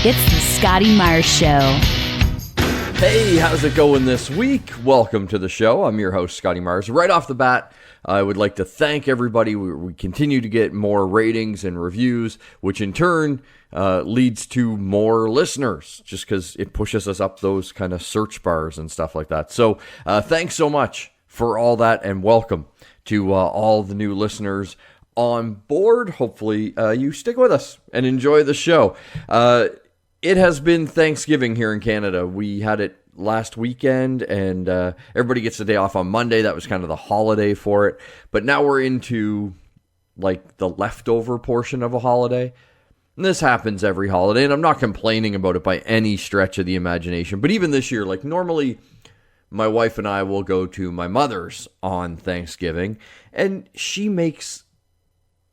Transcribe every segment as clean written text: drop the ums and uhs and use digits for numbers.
It's the Scotty Myers Show. Hey, how's it going this week? Welcome to the show. I'm your host, Scotty Myers. Right off the bat, I would like to thank everybody. We continue to get more ratings and reviews, which in turn leads to more listeners, just because it pushes us up those kind of search bars and stuff like that. So thanks so much for all that, and welcome to all the new listeners on board. Hopefully you stick with us and enjoy the show. It has been Thanksgiving here in Canada. We had it last weekend, and everybody gets the day off on Monday. That was kind of the holiday for it. But now we're into like the leftover portion of a holiday. And this happens every holiday, and I'm not complaining about it by any stretch of the imagination. But even this year, like normally my wife and I will go to my mother's on Thanksgiving, and she makes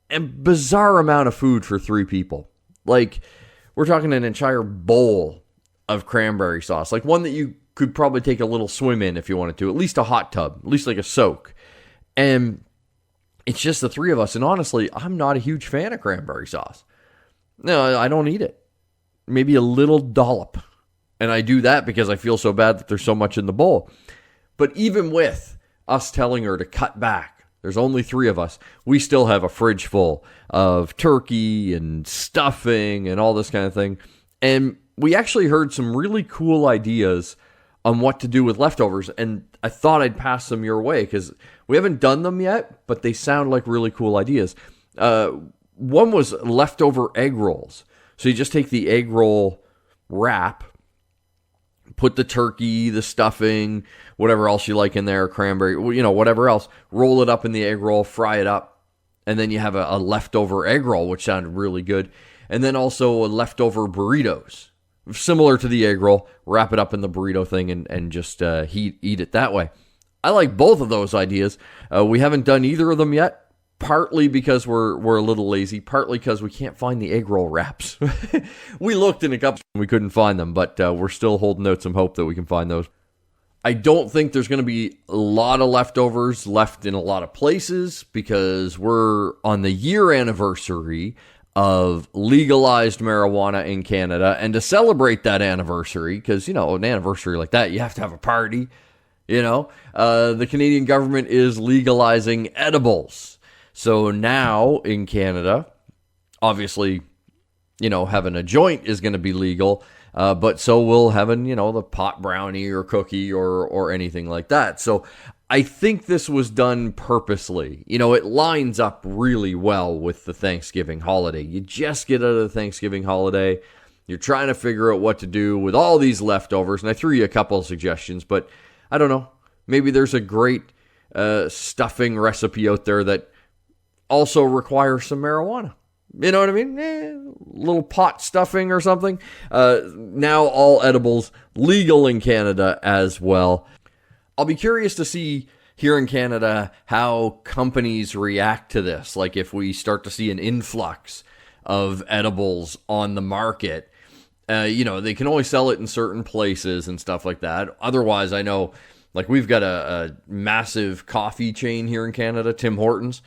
a bizarre amount of food for 3 people. Like, we're talking an entire bowl of cranberry sauce, like one that you could probably take a little swim in if you wanted to, at least a hot tub, at least like a soak. And it's just the 3 of us. And honestly, I'm not a huge fan of cranberry sauce. No, I don't eat it. Maybe a little dollop. And I do that because I feel so bad that there's so much in the bowl. But even with us telling her to cut back, there's only 3 of us, we still have a fridge full of turkey and stuffing and all this kind of thing. And we actually heard some really cool ideas on what to do with leftovers. And I thought I'd pass them your way because we haven't done them yet, but they sound like really cool ideas. One was leftover egg rolls. So you just take the egg roll wrap, put the turkey, the stuffing, whatever else you like in there, cranberry, whatever else, roll it up in the egg roll, fry it up, and then you have a leftover egg roll, which sounded really good. And then also leftover burritos, similar to the egg roll, wrap it up in the burrito thing and just eat it that way. I like both of those ideas. We haven't done either of them yet. Partly because we're a little lazy, partly because we can't find the egg roll wraps. We looked in a couple, we couldn't find them, but we're still holding out some hope that we can find those. I don't think there's going to be a lot of leftovers left in a lot of places because we're on the year anniversary of legalized marijuana in Canada. And to celebrate that anniversary, because, an anniversary like that, you have to have a party, the Canadian government is legalizing edibles. So now in Canada, obviously, having a joint is going to be legal, but so will having, the pot brownie or cookie or anything like that. So I think this was done purposely. It lines up really well with the Thanksgiving holiday. You just get out of the Thanksgiving holiday. You're trying to figure out what to do with all these leftovers. And I threw you a couple of suggestions, but I don't know. Maybe there's a great stuffing recipe out there that also requires some marijuana. You know what I mean? Little pot stuffing or something. Now all edibles legal in Canada as well. I'll be curious to see here in Canada how companies react to this. Like if we start to see an influx of edibles on the market, they can only sell it in certain places and stuff like that. Otherwise, I know, like we've got a massive coffee chain here in Canada, Tim Hortons.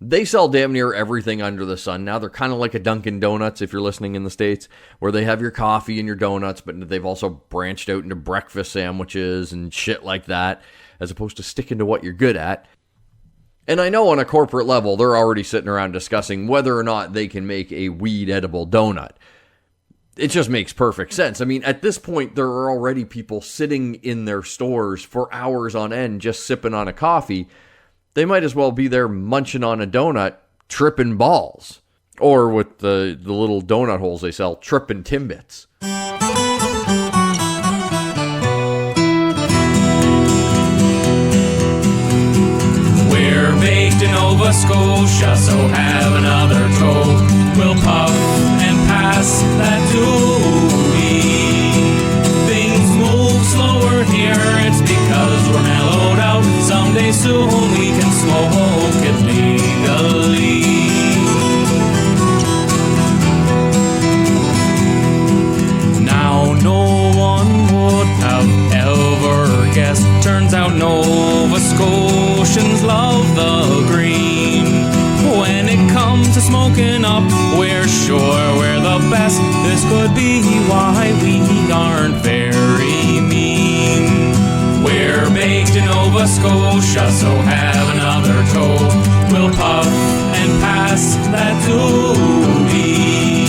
They sell damn near everything under the sun. Now they're kind of like a Dunkin' Donuts if you're listening in the States, where they have your coffee and your donuts, but they've also branched out into breakfast sandwiches and shit like that, as opposed to sticking to what you're good at. And I know on a corporate level, they're already sitting around discussing whether or not they can make a weed edible donut. It just makes perfect sense. I mean, at this point, there are already people sitting in their stores for hours on end just sipping on a coffee. They might as well be there munching on a donut, tripping balls. Or with the little donut holes they sell, tripping Timbits. We're baked in Nova Scotia, so have another toke. We'll puff and pass that doobie. Things move slower here, it's because we're mellowed out. Someday soon we can smoke it legally. Now no one would have ever guessed. Turns out Nova Scotians love the green. When it comes to smoking We're sure we're the best. This could be why we aren't very mean. We're baked in Nova Scotia, so have another toe. We'll puff and pass that doobie.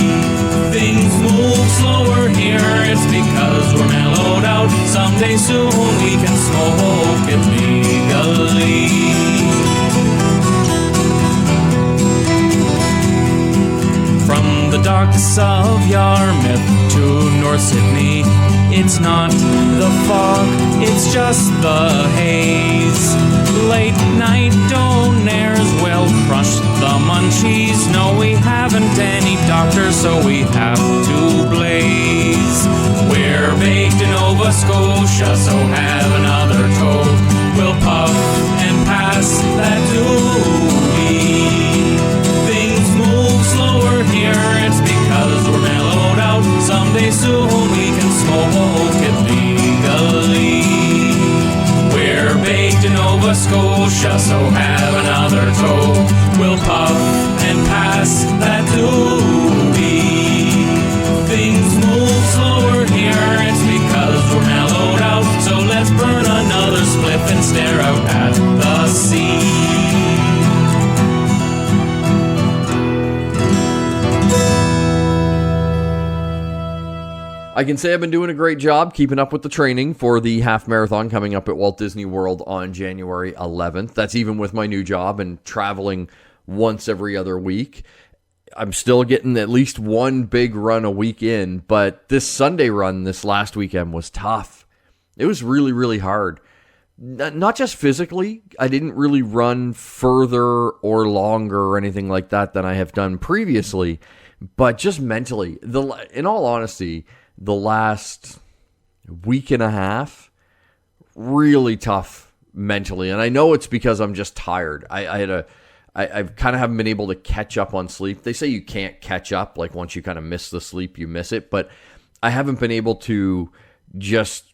Things move slower here, it's because we're mellowed out. Someday soon we can smoke it legally. From the darkness of Yarmouth to North Sydney, it's not the fog, it's just the haze. Late night donairs will crush the munchies. No, we haven't any doctors, so we have to blaze. We're baked in Nova Scotia, so have another toe. We'll puff and pass that doobie. Things move slower here, it's because we're mellowed out. Someday soon we can smoke it legally. We're baked in Nova Scotia, so have another toe. We'll puff and pass that doobie. Things move slower here, it's because we're mellowed out. So let's burn another spliff and stare out at the sea. I can say I've been doing a great job keeping up with the training for the half marathon coming up at Walt Disney World on January 11th. That's even with my new job and traveling once every other week. I'm still getting at least one big run a week in, but this Sunday run this last weekend was tough. It was really, really hard. Not just physically. I didn't really run further or longer or anything like that than I have done previously, but just mentally. In all honesty, the last week and a half, really tough mentally. And I know it's because I'm just tired. I kind of haven't been able to catch up on sleep. They say you can't catch up. Like once you kind of miss the sleep, you miss it. But I haven't been able to just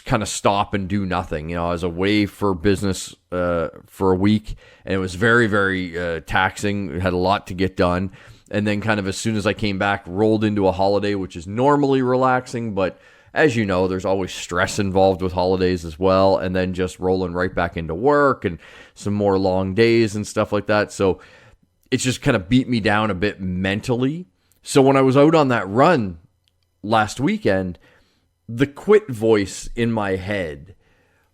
kind of stop and do nothing. You know, I was away for business for a week, and it was very, very taxing. Had a lot to get done. And then kind of as soon as I came back, rolled into a holiday, which is normally relaxing. But as you know, there's always stress involved with holidays as well. And then just rolling right back into work and some more long days and stuff like that. So it's just kind of beat me down a bit mentally. So when I was out on that run last weekend, the quit voice in my head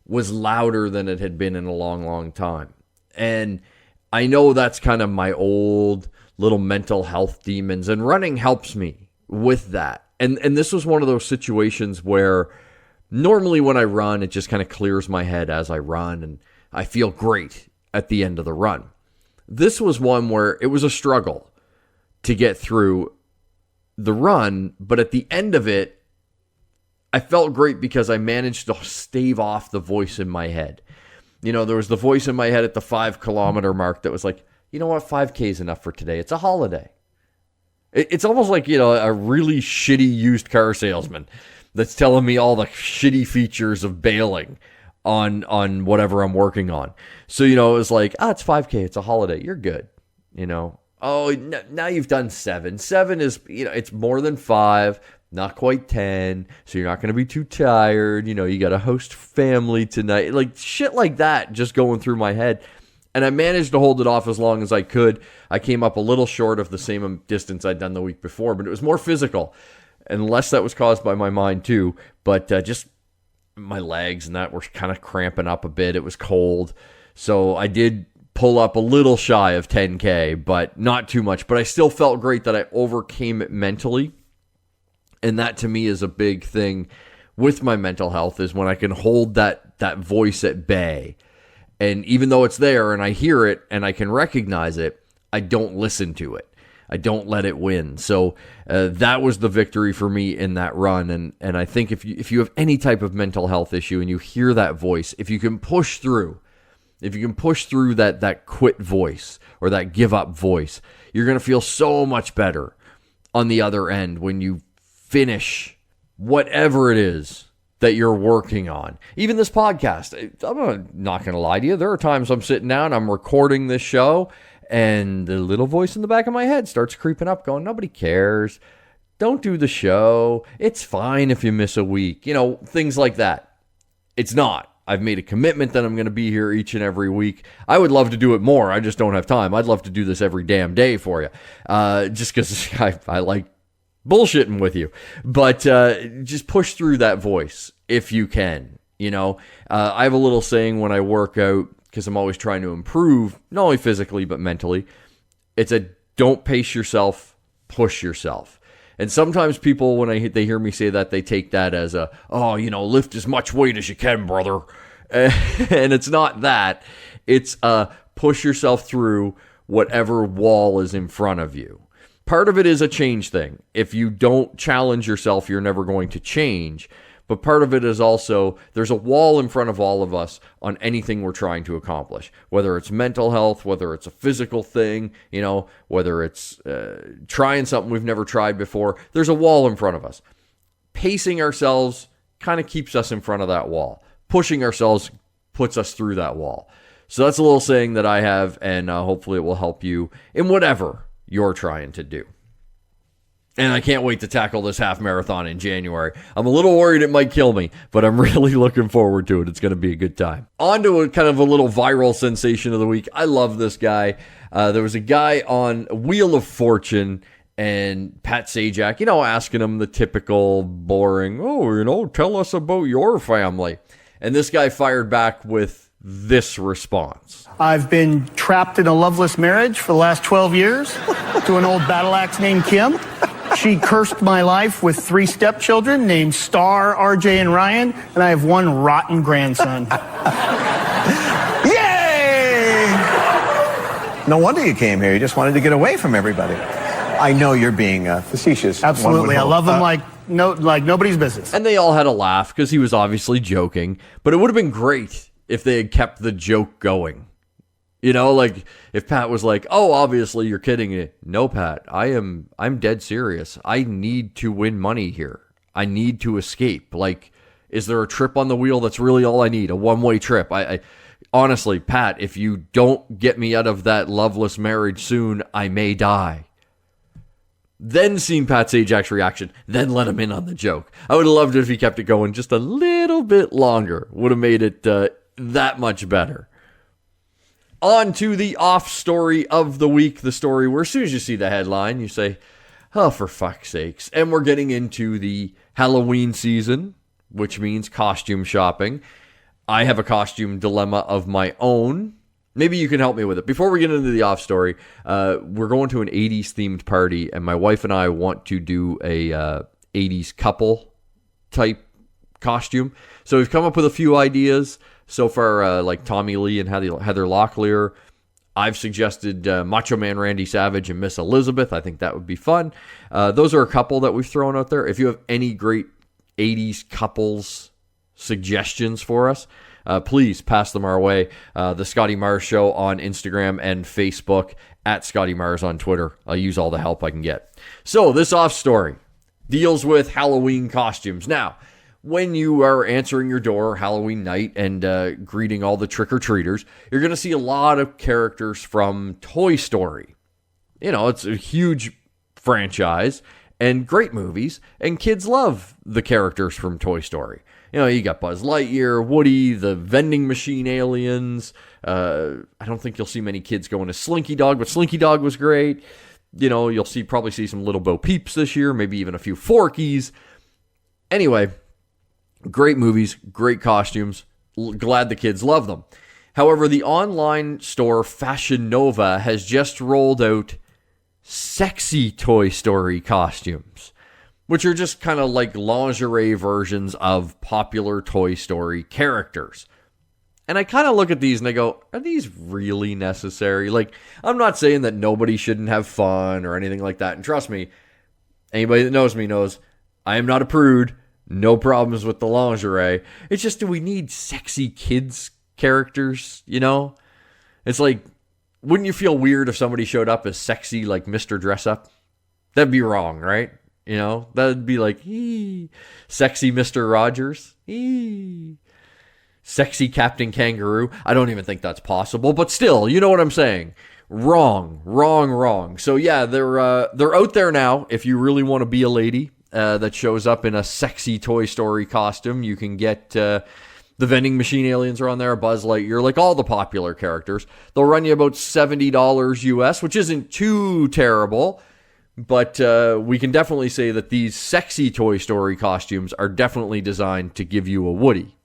was louder than it had been in a long, long time. And I know that's kind of my old little mental health demons, and running helps me with that. And this was one of those situations where normally when I run, it just kind of clears my head as I run, and I feel great at the end of the run. This was one where it was a struggle to get through the run, but at the end of it, I felt great because I managed to stave off the voice in my head. You know, there was the voice in my head at the 5 kilometer mark that was like, you know what, 5K is enough for today. It's a holiday. It's almost like, you know, a really shitty used car salesman that's telling me all the shitty features of bailing on whatever I'm working on. So, you know, it was like, it's 5K. It's a holiday. You're good. You know, now you've done 7. 7 is, you know, it's more than 5. Not quite 10, so you're not going to be too tired. You know, you got to host family tonight. Like, shit like that just going through my head. And I managed to hold it off as long as I could. I came up a little short of the same distance I'd done the week before, but it was more physical. Unless that was caused by my mind too. But just my legs and that were kind of cramping up a bit. It was cold. So I did pull up a little shy of 10K, but not too much. But I still felt great that I overcame it mentally. And that to me is a big thing with my mental health, is when I can hold that voice at bay. And even though it's there and I hear it and I can recognize it, I don't listen to it. I don't let it win. So that was the victory for me in that run. And I think if you have any type of mental health issue and you hear that voice, if you can push through that quit voice or that give up voice, you're going to feel so much better on the other end when you finish whatever it is that you're working on. Even this podcast, I'm not going to lie to you. There are times I'm sitting down, I'm recording this show, And the little voice in the back of my head starts creeping up going, nobody cares. Don't do the show. It's fine if you miss a week. Things like that. It's not. I've made a commitment that I'm going to be here each and every week. I would love to do it more. I just don't have time. I'd love to do this every damn day for you. Just because I like bullshitting with you. But just push through that voice if you can. I have a little saying when I work out, because I'm always trying to improve, not only physically but mentally. It's don't pace yourself, push yourself. And sometimes people, when they hear me say that, they take that as lift as much weight as you can, brother. And it's not that. It's push yourself through whatever wall is in front of you. Part of it is a change thing. If you don't challenge yourself, you're never going to change. But part of it is also, there's a wall in front of all of us on anything we're trying to accomplish. Whether it's mental health, whether it's a physical thing, whether it's trying something we've never tried before. There's a wall in front of us. Pacing ourselves kind of keeps us in front of that wall. Pushing ourselves puts us through that wall. So that's a little saying that I have, and hopefully it will help you in whatever you're trying to do. And I can't wait to tackle this half marathon in January. I'm a little worried it might kill me, but I'm really looking forward to it. It's going to be a good time. On to a kind of a little viral sensation of the week. I love this guy. There was a guy on Wheel of Fortune and Pat Sajak, asking him the typical boring, tell us about your family. And this guy fired back with this response. I've been trapped in a loveless marriage for the last 12 years to an old battle axe named Kim. She cursed my life with 3 stepchildren named Star, RJ, and Ryan, and I have 1 rotten grandson. Yay! No wonder you came here. You just wanted to get away from everybody. I know you're being facetious. Absolutely. I love them like nobody's business. And they all had a laugh because he was obviously joking, but it would have been great if they had kept the joke going. If Pat was like, oh, obviously you're kidding. No, Pat, I'm dead serious. I need to win money here. I need to escape. Is there a trip on the wheel? That's really all I need. A one-way trip. I honestly, Pat, if you don't get me out of that loveless marriage soon, I may die. Then seen Pat Sajak's reaction, then let him in on the joke. I would have loved it if he kept it going just a little bit longer. Would have made it that much better. On to the off story of the week, the story where as soon as you see the headline, you say, oh, for fuck's sakes. And we're getting into the Halloween season, which means costume shopping. I have a costume dilemma of my own. Maybe you can help me with it. Before we get into the off story, we're going to an 80s themed party, and my wife and I want to do a 80s couple type costume. So we've come up with a few ideas. So far, like Tommy Lee and Heather Locklear. I've suggested Macho Man Randy Savage and Miss Elizabeth. I think that would be fun. Those are a couple that we've thrown out there. If you have any great 80s couples suggestions for us, please pass them our way. The Scotty Mars Show on Instagram and Facebook, at Scotty Mars on Twitter. I'll use all the help I can get. So this off story deals with Halloween costumes. Now, when you are answering your door Halloween night and greeting all the trick-or-treaters, you're going to see a lot of characters from Toy Story. It's a huge franchise and great movies, and kids love the characters from Toy Story. You got Buzz Lightyear, Woody, the vending machine aliens. I don't think you'll see many kids going to Slinky Dog, but Slinky Dog was great. You'll probably see some Little Bo Peeps this year, maybe even a few Forkies. Anyway, great movies, great costumes. Glad the kids love them. However, the online store Fashion Nova has just rolled out sexy Toy Story costumes, which are just kind of like lingerie versions of popular Toy Story characters. And I kind of look at these and I go, are these really necessary? I'm not saying that nobody shouldn't have fun or anything like that. And trust me, anybody that knows me knows I am not a prude. No problems with the lingerie. It's just, do we need sexy kids characters? It's like, wouldn't you feel weird if somebody showed up as sexy like Mr. Dress Up? That'd be wrong, right? That'd be like, sexy Mr. Rogers. Sexy Captain Kangaroo. I don't even think that's possible, but still, you know what I'm saying. Wrong. So yeah, they're out there now. If you really want to be a lady that shows up in a sexy Toy Story costume, you can get the vending machine aliens are on there, Buzz Lightyear, like all the popular characters. They'll run you about $70 US, which isn't too terrible. But we can definitely say that these sexy Toy Story costumes are definitely designed to give you a Woody.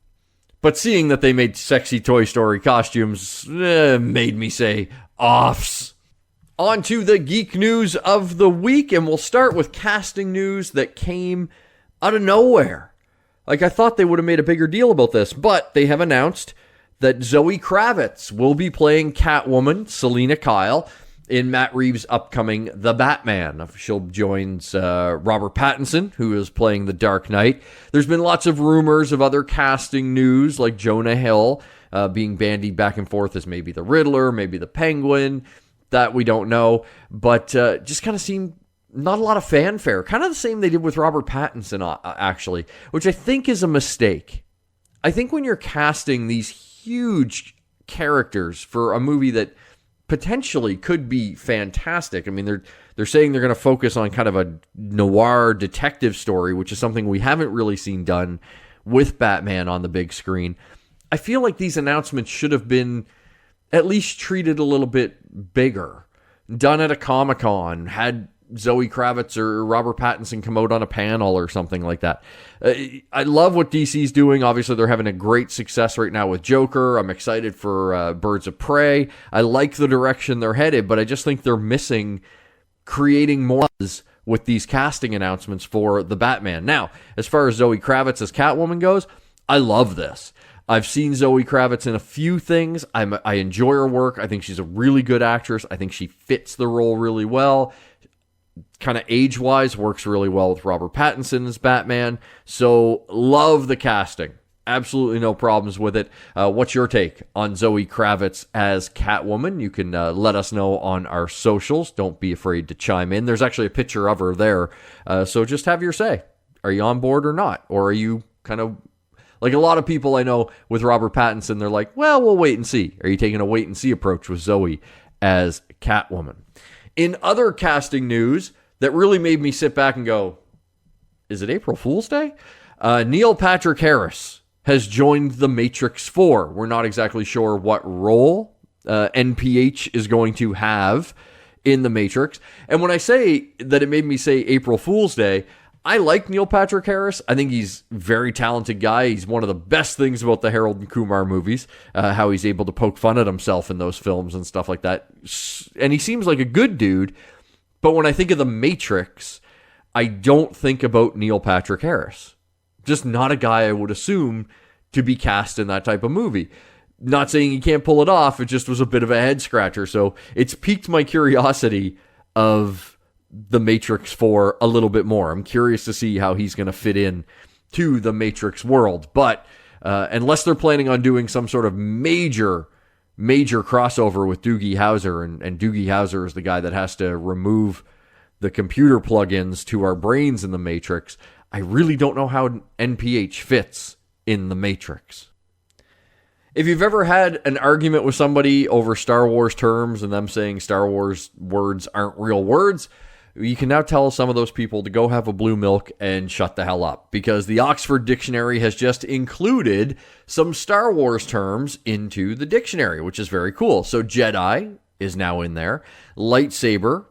But seeing that they made sexy Toy Story costumes made me say, offs. On to the geek news of the week, and we'll start with casting news that came out of nowhere. Like, I thought they would have made a bigger deal about this, but they have announced that Zoe Kravitz will be playing Catwoman, Selena Kyle, in Matt Reeves' upcoming The Batman. She'll join Robert Pattinson, who is playing the Dark Knight. There's been lots of rumors of other casting news, like Jonah Hill being bandied back and forth as maybe the Riddler, maybe the Penguin. That we don't know. But just kind of seemed not a lot of fanfare. Kind of the same they did with Robert Pattinson, actually, which I think is a mistake. I think when you're casting these huge characters for a movie that potentially could be fantastic. I mean, they're saying they're going to focus on kind of a noir detective story, which is something we haven't really seen done with Batman on the big screen. I feel like these announcements should have been at least treated a little bit bigger, done at a Comic-Con, had Zoe Kravitz or Robert Pattinson come out on a panel or something like that. I love what DC's doing. Obviously, they're having a great success right now with Joker. I'm excited for Birds of Prey. I like the direction they're headed, but I just think they're missing creating more with these casting announcements for the Batman. Now, as far as Zoe Kravitz as Catwoman goes, I love this. I've seen Zoe Kravitz in a few things. I enjoy her work. I think she's a really good actress. I think she fits the role really well. Kind of age-wise, works really well with Robert Pattinson as Batman. So, love the casting. Absolutely no problems with it. What's your take on Zoe Kravitz as Catwoman? You can let us know on our socials. Don't be afraid to chime in. There's actually a picture of her there. So just have your say. Are you on board or not? Or are you kind of... Like a lot of people I know with Robert Pattinson, they're like, well, we'll wait and see. Are you taking a wait and see approach with Zoe as Catwoman? In other casting news that really made me sit back and go, is it April Fool's Day? Neil Patrick Harris has joined The Matrix 4. We're not exactly sure what role NPH is going to have in The Matrix. And when I say that it made me say April Fool's Day, I like Neil Patrick Harris. I think he's a very talented guy. He's one of the best things about the Harold and Kumar movies, how he's able to poke fun at himself in those films and stuff like that. And he seems like a good dude. But when I think of The Matrix, I don't think about Neil Patrick Harris. Just not a guy I would assume to be cast in that type of movie. Not saying he can't pull it off. It just was a bit of a head scratcher. So it's piqued my curiosity of The Matrix 4 a little bit more. I'm curious to see how he's going to fit in to the Matrix world. But unless they're planning on doing some sort of major crossover with Doogie Howser, and Doogie Howser is the guy that has to remove the computer plugins to our brains in the Matrix, I really don't know how NPH fits in the Matrix. If you've ever had an argument with somebody over Star Wars terms and them saying Star Wars words aren't real words, you can now tell some of those people to go have a blue milk and shut the hell up, because the Oxford Dictionary has just included some Star Wars terms into the dictionary, which is very cool. So Jedi is now in there. Lightsaber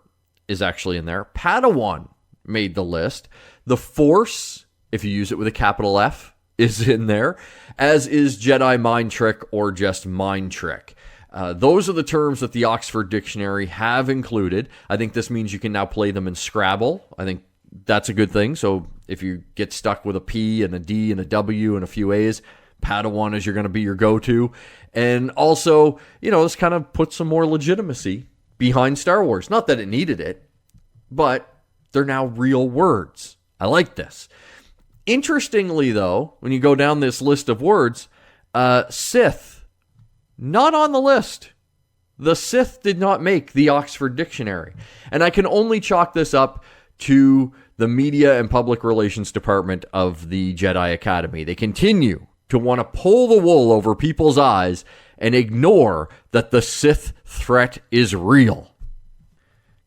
is actually in there. Padawan made the list. The Force, if you use it with a capital F, is in there, as is Jedi mind trick or just mind trick. Those are the terms that the Oxford Dictionary have included. I think this means you can now play them in Scrabble. I think that's a good thing. So if you get stuck with a P and a D and a W and a few A's, Padawan is going to be your go-to. And also, this kind of puts some more legitimacy behind Star Wars. Not that it needed it, but they're now real words. I like this. Interestingly, though, when you go down this list of words, Sith, not on the list. The Sith did not make the Oxford Dictionary. And I can only chalk this up to the Media and Public Relations Department of the Jedi Academy. They continue to want to pull the wool over people's eyes and ignore that the Sith threat is real.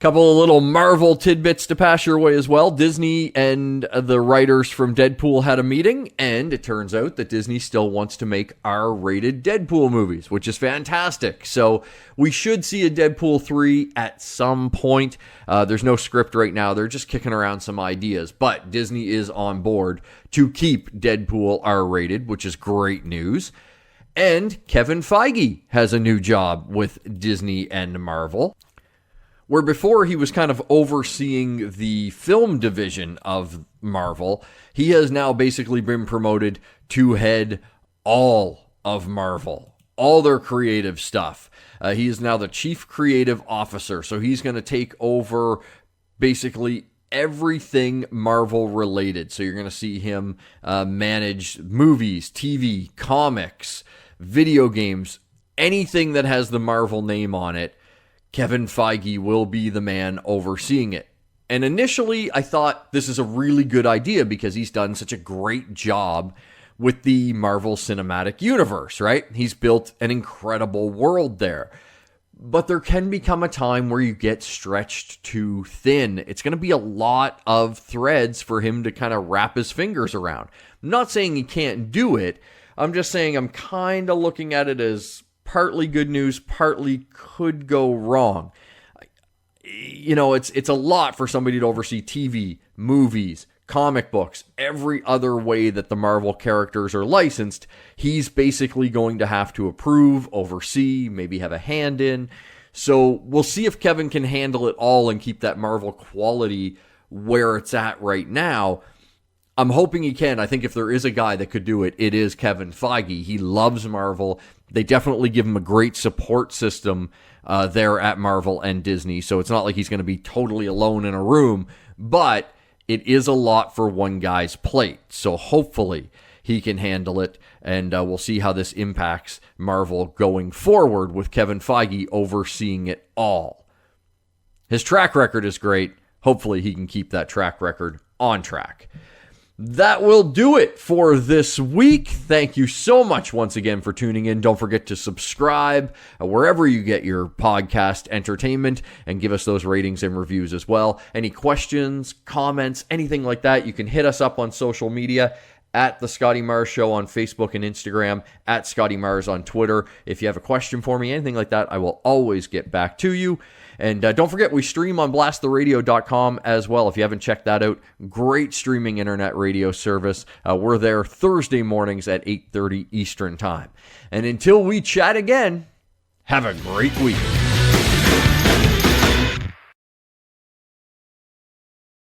Couple of little Marvel tidbits to pass your way as well. Disney and the writers from Deadpool had a meeting, and it turns out that Disney still wants to make R-rated Deadpool movies, which is fantastic. So we should see a Deadpool 3 at some point. There's no script right now. They're just kicking around some ideas, but Disney is on board to keep Deadpool R-rated, which is great news. And Kevin Feige has a new job with Disney and Marvel, where before he was kind of overseeing the film division of Marvel, he has now basically been promoted to head all of Marvel, all their creative stuff. He is now the chief creative officer, so he's going to take over basically everything Marvel related. So you're going to see him manage movies, TV, comics, video games, anything that has the Marvel name on it. Kevin Feige will be the man overseeing it. And initially, I thought this is a really good idea because he's done such a great job with the Marvel Cinematic Universe, right? He's built an incredible world there. But there can become a time where you get stretched too thin. It's going to be a lot of threads for him to kind of wrap his fingers around. I'm not saying he can't do it. I'm just saying I'm kind of looking at it as partly good news, partly could go wrong. You know, it's a lot for somebody to oversee TV, movies, comic books, every other way that the Marvel characters are licensed. He's basically going to have to approve, oversee, maybe have a hand in. So we'll see if Kevin can handle it all and keep that Marvel quality where it's at right now. I'm hoping he can. I think if there is a guy that could do it, it is Kevin Feige. He loves Marvel. They definitely give him a great support system there at Marvel and Disney. So it's not like he's going to be totally alone in a room, but it is a lot for one guy's plate. So hopefully he can handle it, and we'll see how this impacts Marvel going forward with Kevin Feige overseeing it all. His track record is great. Hopefully he can keep that track record on track. That will do it for this week. Thank you so much once again for tuning in. Don't forget to subscribe wherever you get your podcast entertainment and give us those ratings and reviews as well. Any questions, comments, anything like that, you can hit us up on social media at The Scotty Mars Show on Facebook and Instagram, at Scotty Mars on Twitter. If you have a question for me, anything like that, I will always get back to you. And don't forget, we stream on blasttheradio.com as well. If you haven't checked that out, great streaming internet radio service. We're there Thursday mornings at 8:30 Eastern Time. And until we chat again, have a great week.